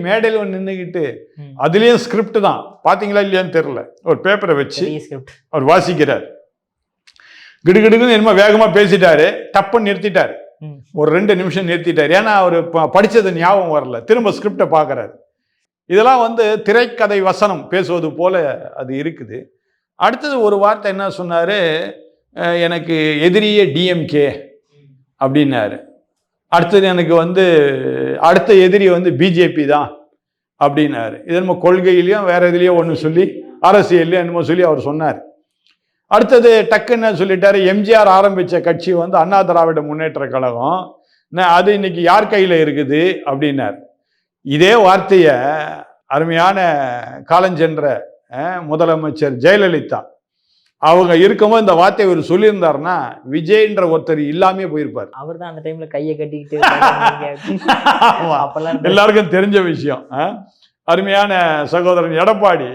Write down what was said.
மேடையில் நின்றுக்கிட்டு அதுலேயும் ஸ்கிரிப்ட் தான், பார்த்தீங்களா இல்லையான்னு தெரியல, ஒரு பேப்பரை வச்சு அவர் வாசிக்கிறார். கிடுகிடுன்னு என்னமோ வேகமாக பேசிட்டாரு, டப்புன்னு நிறுத்திட்டார், ஒரு 2 நிமிஷம் நிறுத்திட்டார். ஏன்னா அவர் படித்தது ஞாபகம் வரல, திரும்ப ஸ்கிரிப்டை பார்க்குறாரு. இதெல்லாம் திரைக்கதை வசனம் பேசுவது போல அது இருக்குது. அடுத்தது ஒரு வார்த்தை என்ன சொன்னார், எனக்கு எதிரியே டிஎம்கே அப்படின்னாரு. அடுத்தது எனக்கு அடுத்த எதிரி பிஜேபி தான் அப்படின்னாரு. இது நம்ம கொள்கையிலையும் வேற எதுலையோ ஒன்று சொல்லி, அரசியல்லையும் என்னமோ சொல்லி அவர் சொன்னார். அடுத்தது டக்குன்னு சொல்லிட்டாரு, எம்ஜிஆர் ஆரம்பித்த கட்சி அண்ணா திராவிட முன்னேற்ற கழகம், அது இன்னைக்கு யார் கையில் இருக்குது அப்படின்னார். இதே வார்த்தையை அருமையான காலஞ்சென்ற முதலமைச்சர் ஜெயலலிதா அவங்க இருக்கும்போது இந்த வார்த்தையை ஒரு சொல்லியிருந்தாருன்னா விஜய்ன்ற ஒருத்தர் இல்லாமே போயிருப்பார். அவர் தான் அந்த டைம்ல கையை கட்டிக்கிட்டு எல்லாருக்கும் தெரிஞ்ச விஷயம். அருமையான சகோதரன் எடப்பாடி